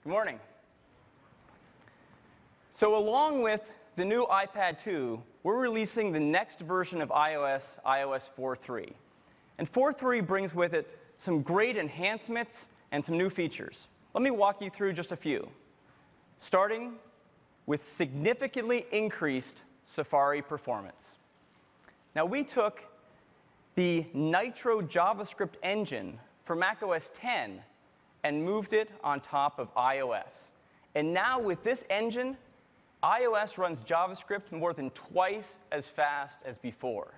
Good morning. So along with the new iPad2, we're releasing the next version of iOS, iOS 4.3. And 4.3 brings with it some great enhancements and some new features. Let me walk you through just a few, starting with significantly increased Safari performance. Now, we took the Nitro JavaScript engine for macOS 10 and moved it on top of iOS. And now with this engine, iOS runs JavaScript more than twice as fast as before.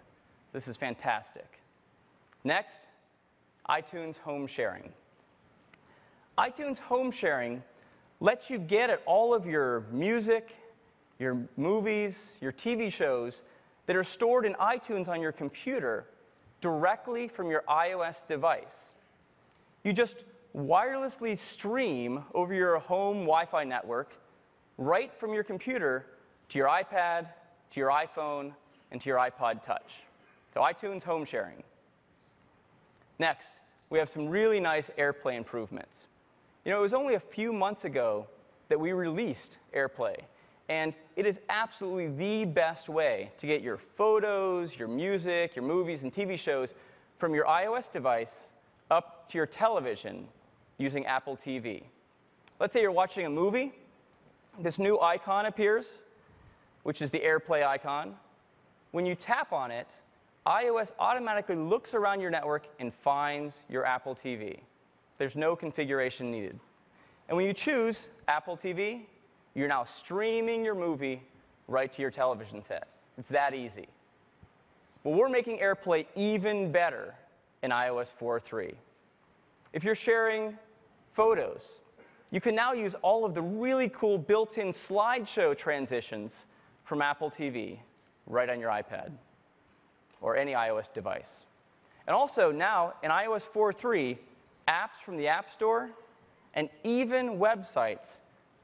This is fantastic. Next, iTunes home sharing. iTunes home sharing lets you get at all of your music, your movies, your TV shows that are stored in iTunes on your computer directly from your iOS device. You just wirelessly stream over your home Wi-Fi network right from your computer to your iPad, to your iPhone, and to your iPod Touch. So iTunes home sharing. Next, we have some really nice AirPlay improvements. You know, it was only a few months ago that we released AirPlay. And it is absolutely the best way to get your photos, your music, your movies, and TV shows from your iOS device up to your television using Apple TV. Let's say you're watching a movie. This new icon appears, which is the AirPlay icon. When you tap on it, iOS automatically looks around your network and finds your Apple TV. There's no configuration needed. And when you choose Apple TV, you're now streaming your movie right to your television set. It's that easy. Well, we're making AirPlay even better in iOS 4.3. If you're sharing photos, you can now use all of the really cool built-in slideshow transitions from Apple TV right on your iPad or any iOS device. And also now, in iOS 4.3, apps from the App Store and even websites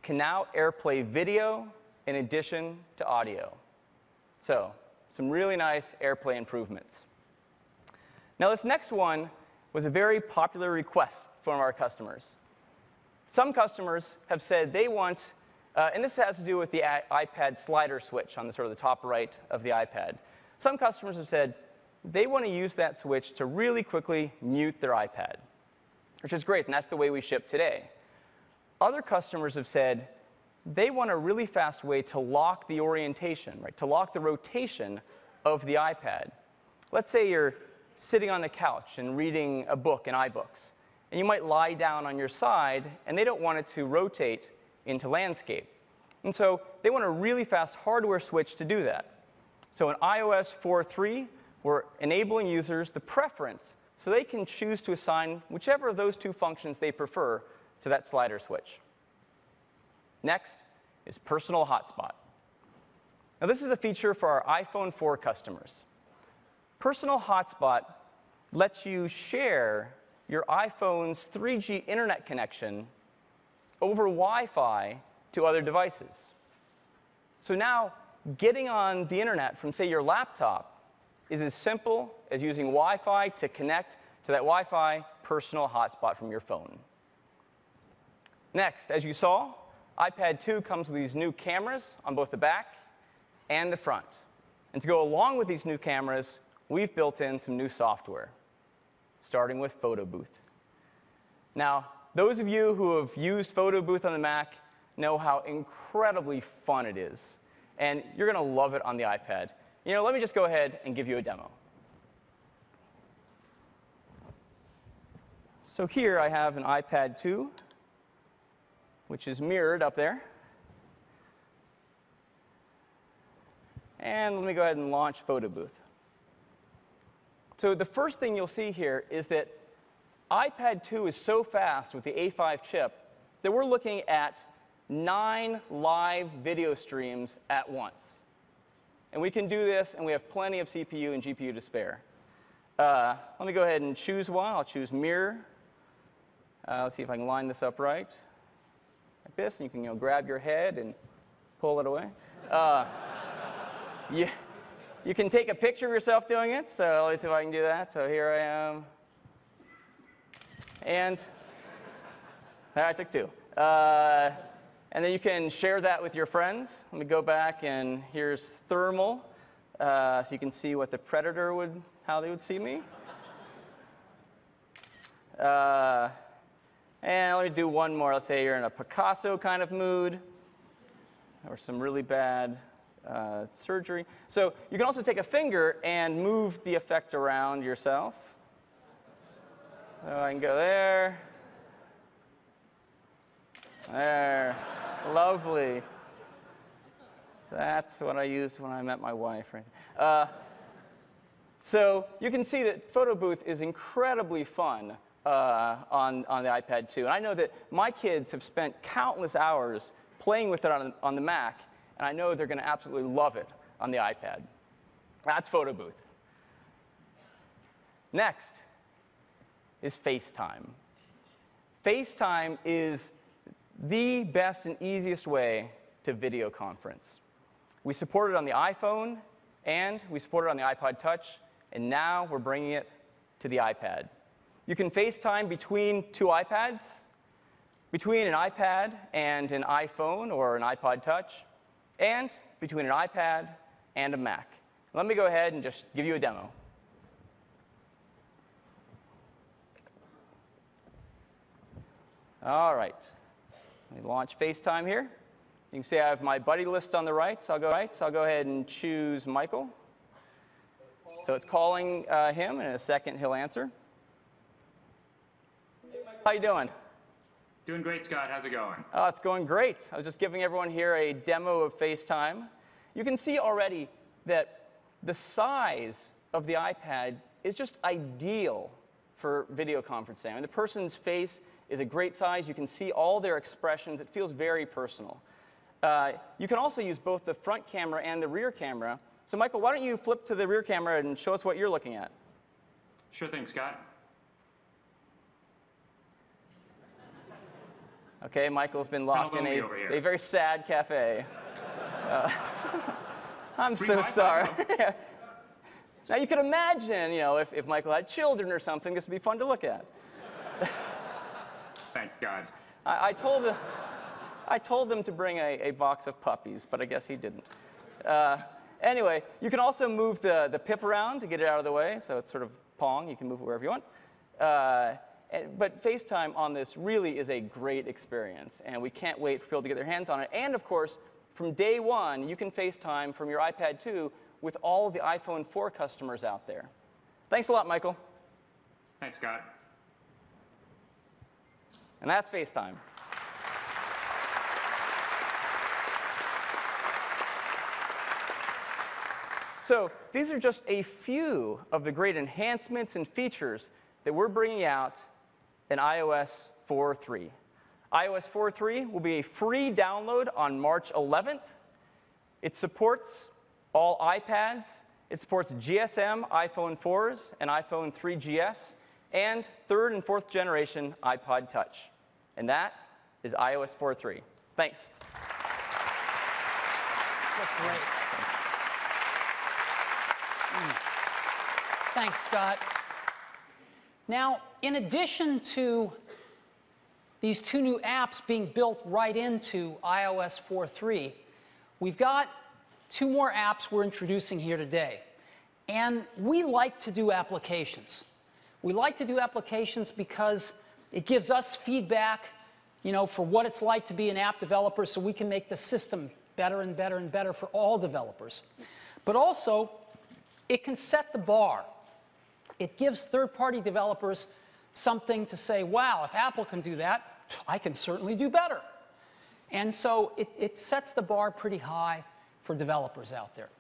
can now AirPlay video in addition to audio. So, some really nice AirPlay improvements. Now, this next one was a very popular request from our customers. Some customers have said they want, and this has to do with the iPad slider switch on the sort of the top right of the iPad. Some customers have said they want to use that switch to really quickly mute their iPad, which is great, and that's the way we ship today. Other customers have said they want a really fast way to lock the orientation, right? To lock the rotation of the iPad. Let's say you're sitting on the couch and reading a book in iBooks, and you might lie down on your side, and they don't want it to rotate into landscape. And so they want a really fast hardware switch to do that. So in iOS 4.3, we're enabling users the preference so they can choose to assign whichever of those two functions they prefer to that slider switch. Next is Personal Hotspot. Now, this is a feature for our iPhone 4 customers. Personal Hotspot lets you share your iPhone's 3G internet connection over Wi-Fi to other devices. So now, getting on the internet from, say, your laptop is as simple as using Wi-Fi to connect to that Wi-Fi personal hotspot from your phone. Next, as you saw, iPad2 comes with these new cameras on both the back and the front. And to go along with these new cameras, we've built in some new software, starting with Photo Booth. Now, those of you who have used Photo Booth on the Mac know how incredibly fun it is. And you're going to love it on the iPad. You know, let me just go ahead and give you a demo. So here I have an iPad 2, which is mirrored up there. And let me go ahead and launch Photo Booth. So the first thing you'll see here is that iPad 2 is so fast with the A5 chip that we're looking at 9 live video streams at once. And we can do this, and we have plenty of CPU and GPU to spare. Let me go ahead and choose one. I'll choose mirror. Let's see if I can line this up right. Like this, and you can grab your head and pull it away. You can take a picture of yourself doing it, so let me see if I can do that. So here I am. And I took 2. And then you can share that with your friends. Let me go back, and here's thermal, so you can see what the predator how they would see me. And let me do one more. Let's say you're in a Picasso kind of mood, or some really bad surgery. So you can also take a finger and move the effect around yourself. So I can go there. There. Lovely. That's what I used when I met my wife. Right? So you can see that Photo Booth is incredibly fun on the iPad 2. And I know that my kids have spent countless hours playing with it on the Mac, and I know they're going to absolutely love it on the iPad. That's Photo Booth. Next is FaceTime. FaceTime is the best and easiest way to video conference. We support it on the iPhone, and we support it on the iPod Touch, and now we're bringing it to the iPad. You can FaceTime between two iPads, between an iPad and an iPhone or an iPod Touch, and between an iPad and a Mac. Let me go ahead and just give you a demo. All right. Let me launch FaceTime here. You can see I have my buddy list on the right, so I'll go ahead and choose Michael. So it's calling him, and in a second he'll answer. Hey, Michael, how you doing? Doing great, Scott. How's it going? Oh, it's going great. I was just giving everyone here a demo of FaceTime. You can see already that the size of the iPad is just ideal for video conferencing. I mean, the person's face is a great size. You can see all their expressions. It feels very personal. You can also use both the front camera and the rear camera. So Michael, why don't you flip to the rear camera and show us what you're looking at? Sure thing, Scott. OK, Michael's been locked in a very sad cafe. I'm so sorry. Now, you can imagine, if Michael had children or something, this would be fun to look at. Thank God. I told him to bring a box of puppies, but I guess he didn't. Anyway, you can also move the pip around to get it out of the way, so it's sort of Pong. You can move it wherever you want. But FaceTime on this really is a great experience, and we can't wait for people to get their hands on it. And of course, from day one, you can FaceTime from your iPad 2 with all of the iPhone 4 customers out there. Thanks a lot, Michael. Thanks, Scott. And that's FaceTime. So these are just a few of the great enhancements and features that we're bringing out in iOS 4.3. iOS 4.3 will be a free download on March 11th. It supports all iPads. It supports GSM iPhone 4s and iPhone 3GS, and third and fourth generation iPod Touch. And that is iOS 4.3. Thanks. That's great. Thanks, Scott. Now, in addition to these two new apps being built right into iOS 4.3, we've got two more apps we're introducing here today. And we like to do applications. We like to do applications because it gives us feedback, for what it's like to be an app developer, so we can make the system better and better and better for all developers. But also, it can set the bar. It gives third-party developers something to say, wow, if Apple can do that, I can certainly do better. And so it sets the bar pretty high for developers out there.